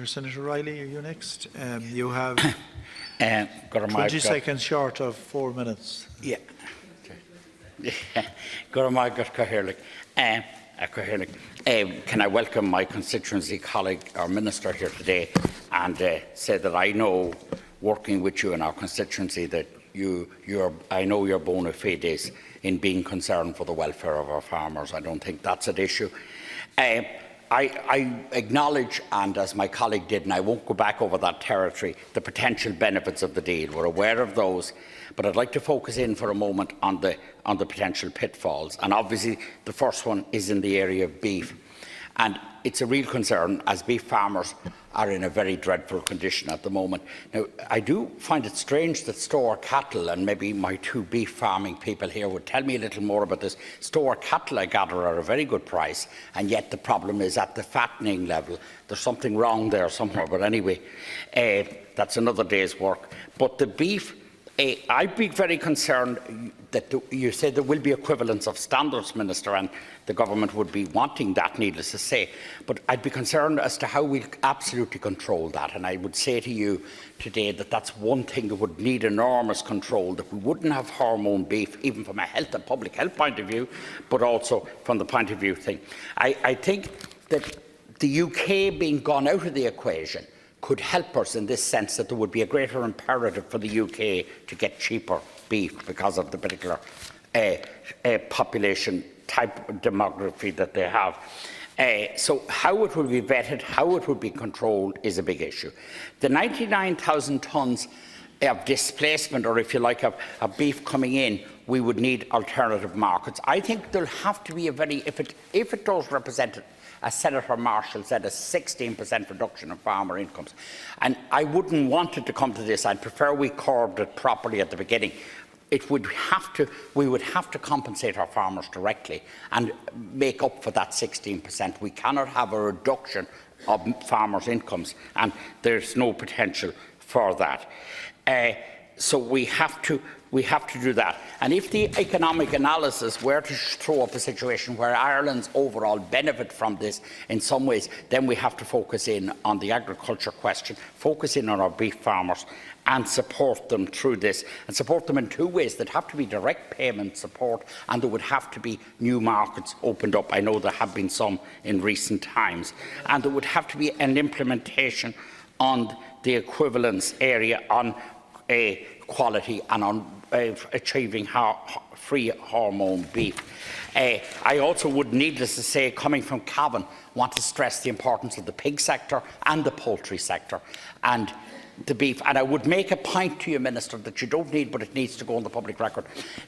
Senator Riley, are you next? You have 20 seconds short of 4 minutes. Yeah. Can I welcome my constituency colleague, our Minister, here today, and say that I know, working with you in our constituency, that I know your bona fides in being concerned for the welfare of our farmers. I don't think that's an issue. I acknowledge, and as my colleague did, and I won't go back over that territory, the potential benefits of the deal. We're aware of those, but I'd like to focus in for a moment on the potential pitfalls. And obviously, the first one is in the area of beef. And it's a real concern, as beef farmers are in a very dreadful condition at the moment. Now, I do find it strange that store cattle, and maybe my two beef farming people here would tell me a little more about this. Store cattle, I gather, are a very good price, and yet the problem is at the fattening level. There's something wrong there somewhere, but anyway, that's another day's work. But the beef, I'd be very concerned that you said there will be equivalence of standards, Minister, and the government would be wanting that, needless to say. But I'd be concerned as to how we'll absolutely control that. And I would say to you today that that's one thing that would need enormous control, that we wouldn't have hormone beef, even from a health and public health point of view, but also from the point of view thing. I think that the UK being gone out of the equation could help us in this sense, that there would be a greater imperative for the UK to get cheaper beef because of the particular population type of demography that they have. So how it will be vetted, how it will be controlled is a big issue. The 99,000 tonnes of displacement, or if you like, of beef coming in, we would need alternative markets. I think there'll have to be a very, if it does represent it, as Senator Marshall said, a 16% reduction in farmer incomes. And I wouldn't want it to come to this. I'd prefer we curbed it properly at the beginning. We would have to compensate our farmers directly and make up for that 16%. We cannot have a reduction of farmers' incomes, and there's no potential for that. So we have to do that. And if the economic analysis were to throw up a situation where Ireland's overall benefit from this in some ways, then we have to focus in on the agriculture question, focus in on our beef farmers and support them through this, and support them in two ways. There'd have to be direct payment support, and there would have to be new markets opened up. I know there have been some in recent times. And there would have to be an implementation on the equivalence area on quality and on achieving free hormone beef. I also would, needless to say, coming from Cavan, want to stress the importance of the pig sector and the poultry sector and the beef. And I would make a point to you, Minister, that you don't need, but it needs to go on the public record,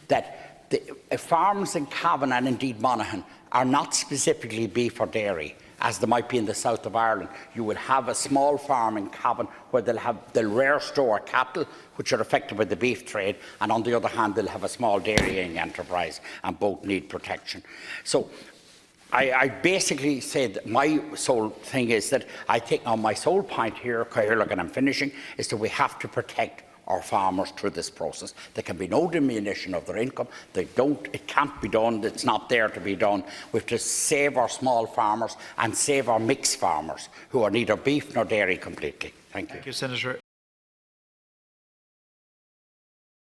that the farms in Cavan and indeed Monaghan are not specifically beef or dairy, as there might be in the south of Ireland. You would have a small farm in Cavan where they'll rare store cattle, which are affected by the beef trade, and on the other hand, they'll have a small dairying enterprise, and both need protection. So I basically said my sole thing is that I think on my sole point here, and I'm finishing, is that we have to protect our farmers through this process. There can be no diminution of their income. It can't be done. It's not there to be done. We have to save our small farmers and save our mixed farmers, who are neither beef nor dairy completely. Thank you. Thank you, Senator.